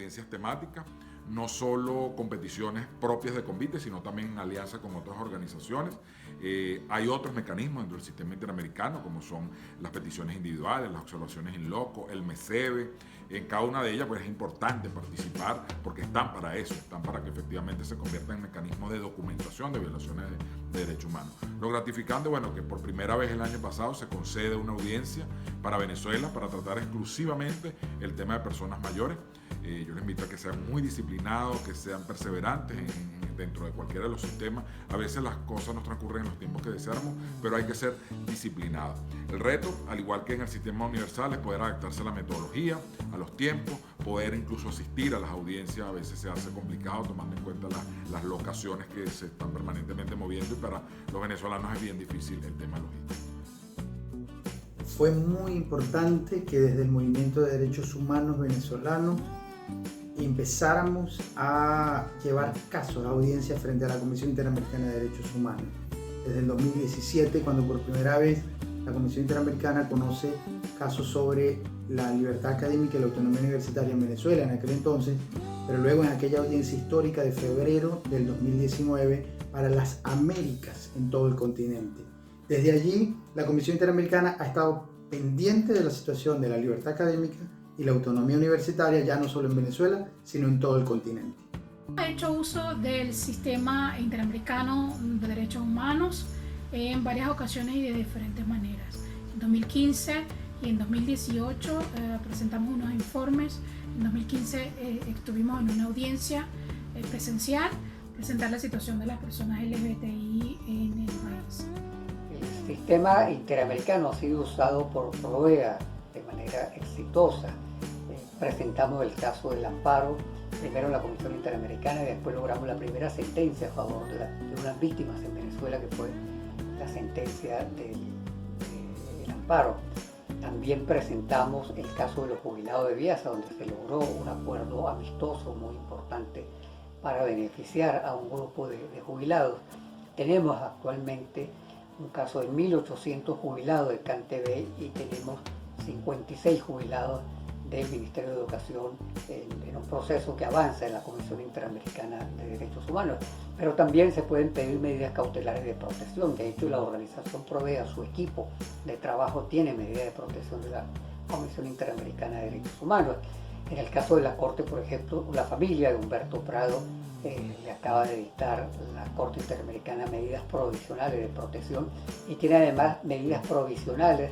audiencias temáticas, no solo competiciones propias de Convite, sino también en alianza con otras organizaciones. Hay otros mecanismos dentro del sistema interamericano, como son las peticiones individuales, las observaciones in loco, el MECEBE. En cada una de ellas pues, es importante participar porque están para eso, están para que efectivamente se conviertan en mecanismos de documentación de violaciones de derechos humanos. Lo gratificante, bueno, que por primera vez el año pasado se concede una audiencia para Venezuela para tratar exclusivamente el tema de personas mayores. Yo les invito a que sean muy disciplinados, que sean perseverantes dentro de cualquiera de los sistemas. A veces las cosas no transcurren en los tiempos que deseáramos, pero hay que ser disciplinados. El reto, al igual que en el sistema universal, es poder adaptarse a la metodología, a los tiempos, poder incluso asistir a las audiencias. A veces se hace complicado tomando en cuenta las locaciones que se están permanentemente moviendo y para los venezolanos es bien difícil el tema logístico. Fue muy importante que desde el Movimiento de Derechos Humanos venezolano empezáramos a llevar casos a audiencia frente a la Comisión Interamericana de Derechos Humanos. Desde el 2017, cuando por primera vez la Comisión Interamericana conoce casos sobre la libertad académica y la autonomía universitaria en Venezuela en aquel entonces, pero luego en aquella audiencia histórica de febrero del 2019 para las Américas en todo el continente. Desde allí, la Comisión Interamericana ha estado pendiente de la situación de la libertad académica y la autonomía universitaria, ya no solo en Venezuela, sino en todo el continente. Ha hecho uso del sistema interamericano de derechos humanos en varias ocasiones y de diferentes maneras. En 2015 y en 2018 presentamos unos informes. En 2015 estuvimos en una audiencia presencial, presentar la situación de las personas LGBTI en el país. El sistema interamericano ha sido usado por Provea de manera exitosa. Presentamos el caso del amparo, primero en la Comisión Interamericana y después logramos la primera sentencia a favor de unas víctimas en Venezuela, que fue la sentencia del amparo. También presentamos el caso de los jubilados de Viasa, donde se logró un acuerdo amistoso muy importante para beneficiar a un grupo de jubilados. Tenemos actualmente un caso de 1.800 jubilados de CanTV y tenemos 56 jubilados del Ministerio de Educación en un proceso que avanza en la Comisión Interamericana de Derechos Humanos. Pero también se pueden pedir medidas cautelares de protección. De hecho, la organización Provea, su equipo de trabajo, tiene medidas de protección de la Comisión Interamericana de Derechos Humanos. En el caso de la Corte, por ejemplo, la familia de Humberto Prado le acaba de dictar la Corte Interamericana medidas provisionales de protección y tiene además medidas provisionales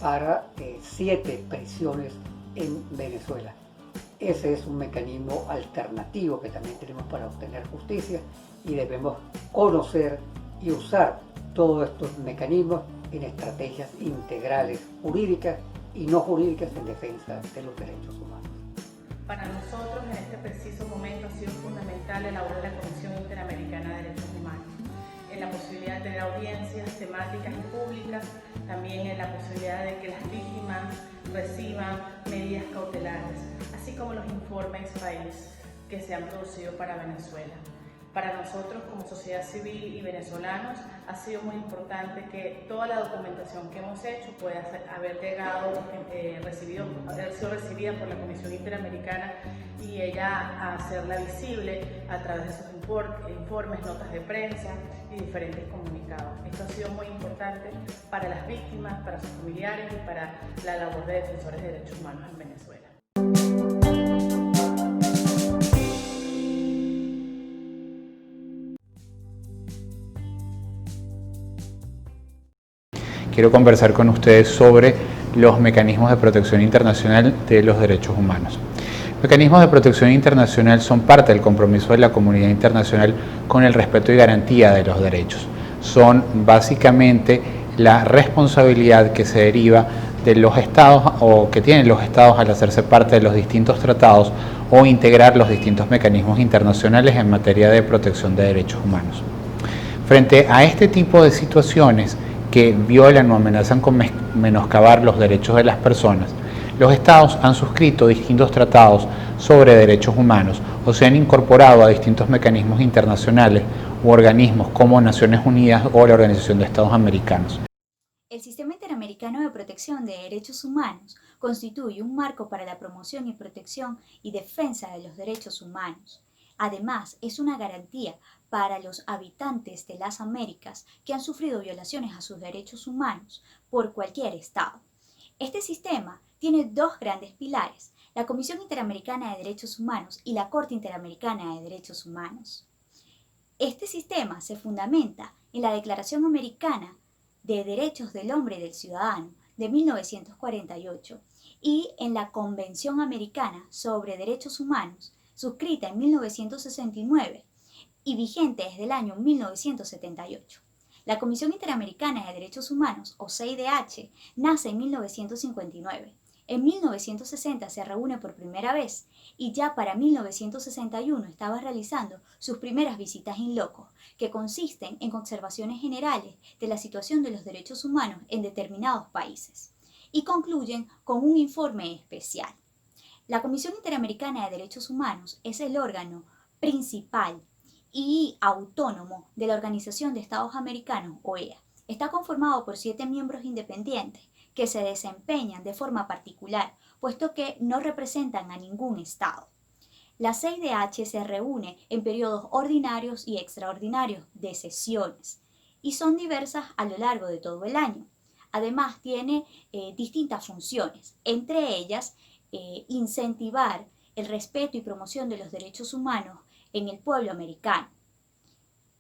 para 7 prisiones en Venezuela. Ese es un mecanismo alternativo que también tenemos para obtener justicia y debemos conocer y usar todos estos mecanismos en estrategias integrales jurídicas y no jurídicas en defensa de los derechos humanos. Para nosotros en este preciso momento ha sido fundamental el labor de la Comisión Interamericana de Derechos Humanos, en la posibilidad de tener audiencias temáticas y públicas, también en la posibilidad de que las víctimas reciban medidas cautelares, así como los informes país que se han producido para Venezuela. Para nosotros como sociedad civil y venezolanos ha sido muy importante que toda la documentación que hemos hecho pueda haber sido recibida por la Comisión Interamericana y ella hacerla visible a través de sus informes, notas de prensa y diferentes comunicados. Esto ha sido muy importante para las víctimas, para sus familiares y para la labor de defensores de derechos humanos en Venezuela. Quiero conversar con ustedes sobre los mecanismos de protección internacional de los derechos humanos. Los mecanismos de protección internacional son parte del compromiso de la comunidad internacional con el respeto y garantía de los derechos. Son básicamente la responsabilidad que se deriva de los estados o que tienen los estados al hacerse parte de los distintos tratados o integrar los distintos mecanismos internacionales en materia de protección de derechos humanos. Frente a este tipo de situaciones que violan o amenazan con menoscabar los derechos de las personas, los estados han suscrito distintos tratados sobre derechos humanos o se han incorporado a distintos mecanismos internacionales u organismos como Naciones Unidas o la Organización de Estados Americanos. El sistema Interamericano de Protección de Derechos Humanos constituye un marco para la promoción y protección y defensa de los derechos humanos. Además, es una garantía para los habitantes de las Américas que han sufrido violaciones a sus derechos humanos por cualquier Estado. Este sistema tiene dos grandes pilares: la Comisión Interamericana de Derechos Humanos y la Corte Interamericana de Derechos Humanos. Este sistema se fundamenta en la Declaración Americana de Derechos del Hombre y del Ciudadano de 1948 y en la Convención Americana sobre Derechos Humanos, suscrita en 1969 y vigente desde el año 1978. La Comisión Interamericana de Derechos Humanos, o CIDH, nace en 1959. En 1960 se reúne por primera vez y ya para 1961 estaba realizando sus primeras visitas in loco, que consisten en observaciones generales de la situación de los derechos humanos en determinados países, y concluyen con un informe especial. La Comisión Interamericana de Derechos Humanos es el órgano principal y autónomo de la Organización de Estados Americanos, OEA. Está conformado por 7 miembros independientes que se desempeñan de forma particular, puesto que no representan a ningún Estado. La CIDH se reúne en periodos ordinarios y extraordinarios de sesiones y son diversas a lo largo de todo el año. Además, tiene distintas funciones, entre ellas incentivar el respeto y promoción de los derechos humanos en el pueblo americano,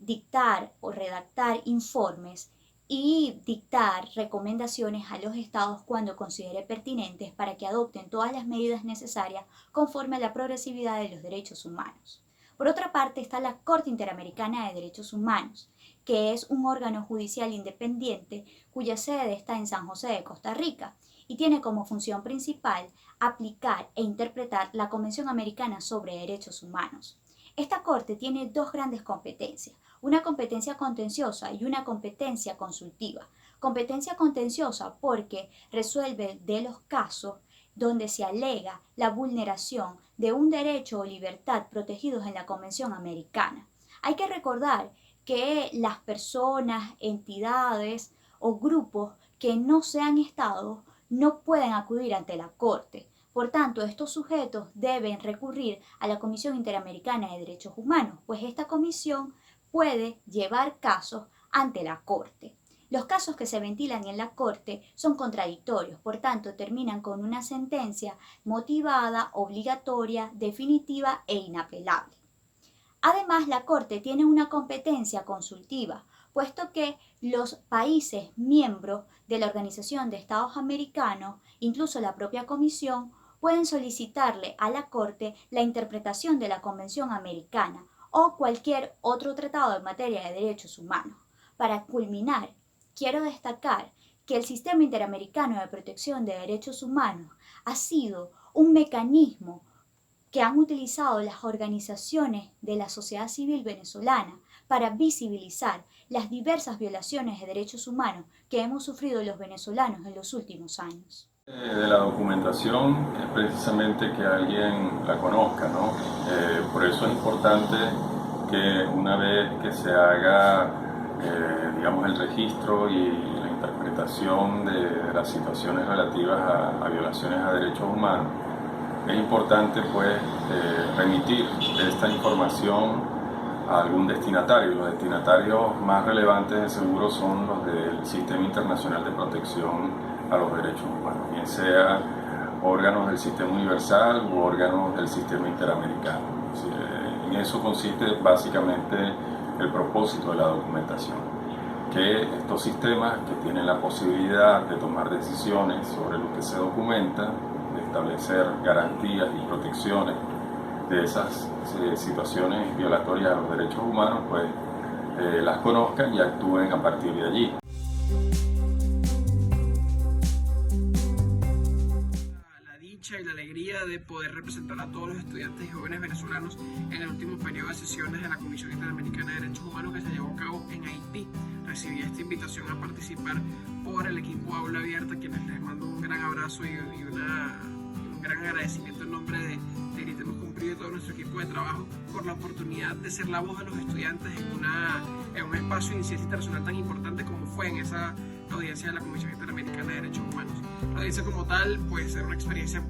dictar o redactar informes y dictar recomendaciones a los estados cuando considere pertinentes para que adopten todas las medidas necesarias conforme a la progresividad de los derechos humanos. Por otra parte está la Corte Interamericana de Derechos Humanos, que es un órgano judicial independiente cuya sede está en San José de Costa Rica y tiene como función principal aplicar e interpretar la Convención Americana sobre Derechos Humanos. Esta Corte tiene dos grandes competencias: una competencia contenciosa y una competencia consultiva. Competencia contenciosa porque resuelve de los casos donde se alega la vulneración de un derecho o libertad protegidos en la Convención Americana. Hay que recordar que las personas, entidades o grupos que no sean estados no pueden acudir ante la Corte. Por tanto, estos sujetos deben recurrir a la Comisión Interamericana de Derechos Humanos, pues esta comisión puede llevar casos ante la Corte. Los casos que se ventilan en la Corte son contradictorios, por tanto terminan con una sentencia motivada, obligatoria, definitiva e inapelable. Además, la Corte tiene una competencia consultiva, puesto que los países miembros de la Organización de Estados Americanos, incluso la propia Comisión, pueden solicitarle a la Corte la interpretación de la Convención Americana o cualquier otro tratado en materia de derechos humanos. Para culminar, quiero destacar que el Sistema Interamericano de Protección de Derechos Humanos ha sido un mecanismo que han utilizado las organizaciones de la sociedad civil venezolana para visibilizar las diversas violaciones de derechos humanos que hemos sufrido los venezolanos en los últimos años. De la documentación es precisamente que alguien la conozca, ¿no? Por eso es importante que una vez que se haga digamos, el registro y la interpretación de las situaciones relativas a violaciones a derechos humanos, es importante pues remitir esta información a algún destinatario. Los destinatarios más relevantes de seguro son los del Sistema Internacional de Protección a los Derechos Humanos, bien sea órganos del Sistema Universal u órganos del Sistema Interamericano. En eso consiste básicamente el propósito de la documentación, que estos sistemas que tienen la posibilidad de tomar decisiones sobre lo que se documenta, de establecer garantías y protecciones de esas situaciones violatorias a los derechos humanos, pues las conozcan y actúen a partir de allí. La dicha y la alegría de poder representar a todos los estudiantes y jóvenes venezolanos en el último periodo de sesiones de la Comisión Interamericana de Derechos Humanos que se llevó a cabo en Haití. Recibí esta invitación a participar por el equipo Aula Abierta, quienes les mando un gran abrazo y un gran agradecimiento en nombre de Gritemos Cumplir y todo nuestro equipo de trabajo por la oportunidad de ser la voz de los estudiantes en un espacio de ciencia internacional tan importante como fue en esa audiencia de la Comisión Interamericana de Derechos Humanos. La audiencia como tal puede ser una experiencia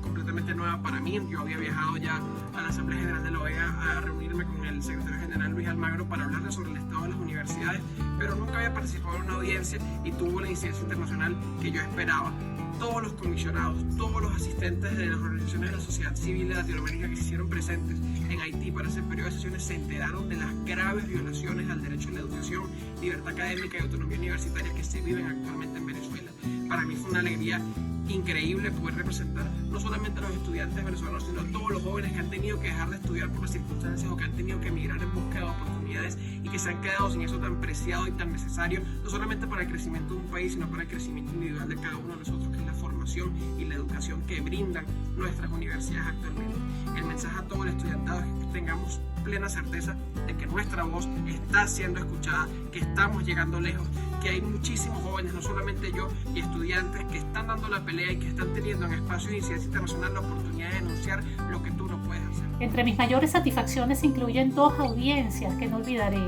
completamente nueva para mí. Yo había viajado ya a la Asamblea General de la OEA a reunirme con el secretario general Luis Almagro para hablarle sobre el estado de las universidades, pero nunca había participado en una audiencia y tuvo la incidencia internacional que yo esperaba. Todos los comisionados, todos los asistentes de las organizaciones de la sociedad civil de Latinoamérica que se hicieron presentes en Haití para ese periodo de sesiones se enteraron de las graves violaciones al derecho a la educación, libertad académica y autonomía universitaria que se viven actualmente en Venezuela. Para mí fue una alegría increíble poder representar no solamente a los estudiantes venezolanos, sino a todos los jóvenes que han tenido que dejar de estudiar por las circunstancias o que han tenido que emigrar en busca de oportunidades y que se han quedado sin eso tan preciado y tan necesario, no solamente para el crecimiento de un país, sino para el crecimiento individual de cada uno de nosotros, que es la formación y la educación que brindan nuestras universidades actualmente. El mensaje a todo el estudiantado es que tengamos plena certeza de que nuestra voz está siendo escuchada, que estamos llegando lejos, que hay muchísimos jóvenes, no solamente yo, y estudiantes que están dando la pelea y que están teniendo en espacios de incidencia internacional la oportunidad de denunciar lo que tú no puedes hacer. Entre mis mayores satisfacciones incluyen 2 audiencias que no olvidaré.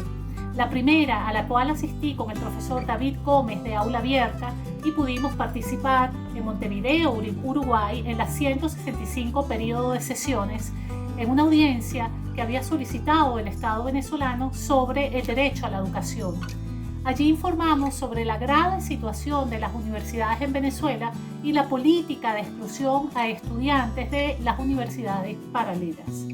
La primera, a la cual asistí con el profesor David Gómez de Aula Abierta y pudimos participar en Montevideo, Uruguay, en la 165 periodo de sesiones, en una audiencia que había solicitado el Estado venezolano sobre el derecho a la educación. Allí informamos sobre la grave situación de las universidades en Venezuela y la política de exclusión a estudiantes de las universidades paralelas.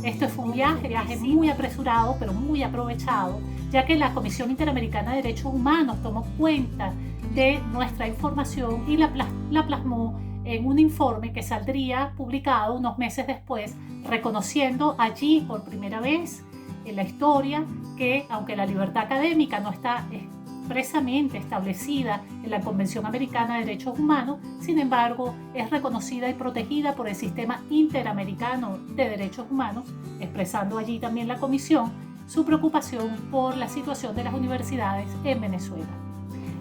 Esto fue un viaje muy apresurado, pero muy aprovechado, ya que la Comisión Interamericana de Derechos Humanos tomó cuenta de nuestra información y la plasmó en un informe que saldría publicado unos meses después, reconociendo allí por primera vez en la historia que, aunque la libertad académica no está expresamente establecida en la Convención Americana de Derechos Humanos, sin embargo, es reconocida y protegida por el Sistema Interamericano de Derechos Humanos, expresando allí también la Comisión su preocupación por la situación de las universidades en Venezuela.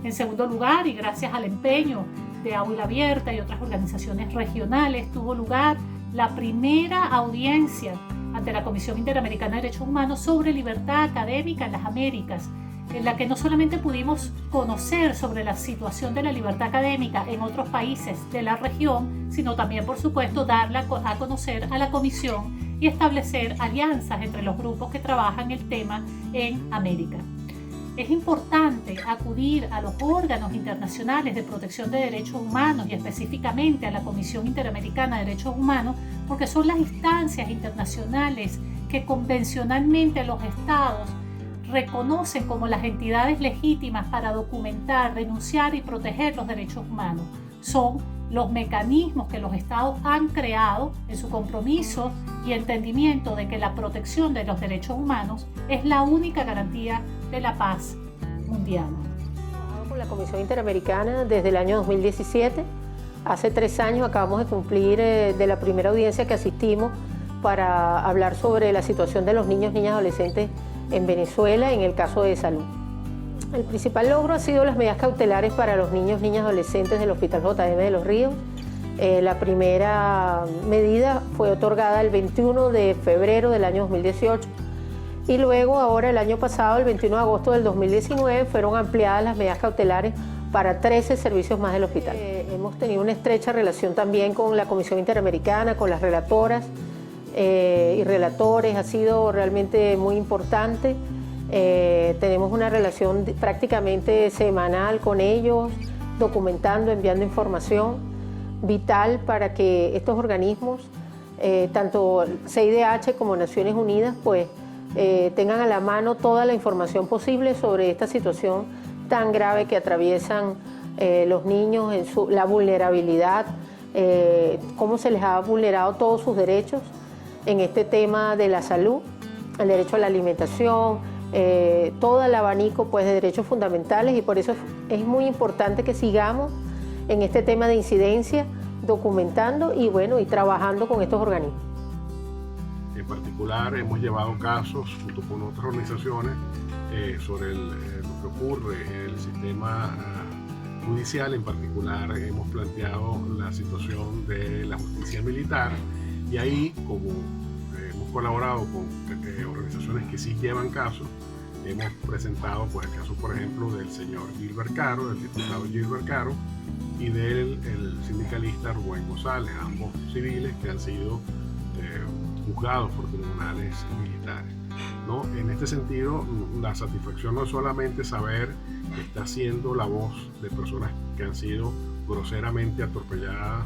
En segundo lugar, y gracias al empeño de Aula Abierta y otras organizaciones regionales, tuvo lugar la primera audiencia ante la Comisión Interamericana de Derechos Humanos sobre libertad académica en las Américas, en la que no solamente pudimos conocer sobre la situación de la libertad académica en otros países de la región, sino también, por supuesto, darla a conocer a la Comisión y establecer alianzas entre los grupos que trabajan el tema en América. Es importante acudir a los órganos internacionales de protección de derechos humanos y específicamente a la Comisión Interamericana de Derechos Humanos porque son las instancias internacionales que convencionalmente los estados reconocen como las entidades legítimas para documentar, denunciar y proteger los derechos humanos. Son los mecanismos que los estados han creado en su compromiso y entendimiento de que la protección de los derechos humanos es la única garantía de la paz mundial. He trabajado con la Comisión Interamericana desde el año 2017. Hace 3 años acabamos de cumplir de la primera audiencia que asistimos para hablar sobre la situación de los niños, niñas y adolescentes en Venezuela en el caso de salud. El principal logro ha sido las medidas cautelares para los niños, niñas y adolescentes del Hospital JM de Los Ríos. La primera medida fue otorgada el 21 de febrero del año 2018 y luego ahora el año pasado, el 21 de agosto del 2019, fueron ampliadas las medidas cautelares para 13 servicios más del hospital. Hemos tenido una estrecha relación también con la Comisión Interamericana, con las relatoras y relatores, ha sido realmente muy importante. Tenemos una relación prácticamente semanal con ellos, documentando, enviando información vital para que estos organismos, tanto CIDH como Naciones Unidas, pues tengan a la mano toda la información posible sobre esta situación tan grave que atraviesan los niños, en la vulnerabilidad, cómo se les ha vulnerado todos sus derechos en este tema de la salud, el derecho a la alimentación, todo el abanico pues, de derechos fundamentales, y por eso es muy importante que sigamos en este tema de incidencia, documentando y trabajando con estos organismos. En particular hemos llevado casos junto con otras organizaciones sobre lo que ocurre en el sistema judicial. En particular hemos planteado la situación de la justicia militar y ahí, como hemos colaborado con organizaciones que sí llevan casos, hemos presentado pues, el caso, por ejemplo, del señor Gilbert Caro, del diputado Gilbert Caro, y del sindicalista Rubén González, ambos civiles que han sido juzgados por tribunales militares, ¿no? En este sentido, la satisfacción no es solamente saber que está siendo la voz de personas que han sido groseramente atropelladas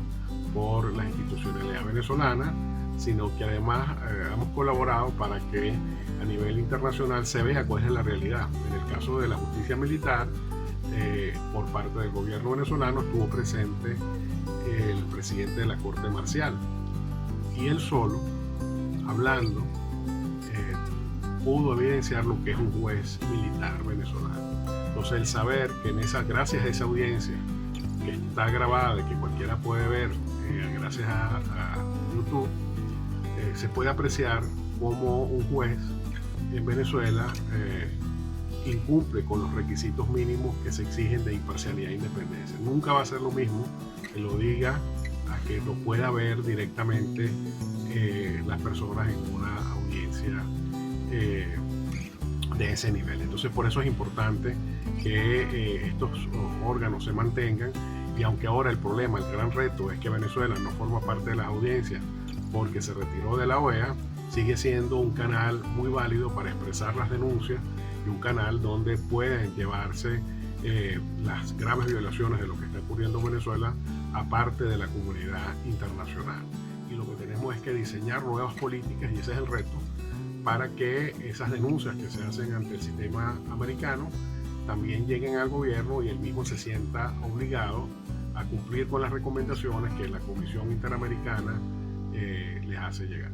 por la institucionalidad venezolana, sino que además hemos colaborado para que a nivel internacional se vea cuál es la realidad. En el caso de la justicia militar, por parte del gobierno venezolano estuvo presente el presidente de la Corte Marcial, y él solo, hablando, pudo evidenciar lo que es un juez militar venezolano. Entonces, el saber que gracias a esa audiencia, que está grabada y que cualquiera puede ver gracias a YouTube, se puede apreciar cómo un juez en Venezuela incumple con los requisitos mínimos que se exigen de imparcialidad e independencia. Nunca va a ser lo mismo que lo diga a que lo pueda ver directamente las personas en una audiencia de ese nivel. Entonces, por eso es importante que estos órganos se mantengan, y aunque ahora el problema, el gran reto es que Venezuela no forma parte de las audiencias porque se retiró de la OEA, sigue siendo un canal muy válido para expresar las denuncias y un canal donde pueden llevarse las graves violaciones de lo que está ocurriendo en Venezuela a parte de la comunidad internacional. Y lo que tenemos es que diseñar nuevas políticas, y ese es el reto, para que esas denuncias que se hacen ante el sistema americano también lleguen al gobierno y él mismo se sienta obligado a cumplir con las recomendaciones que la Comisión Interamericana les hace llegar.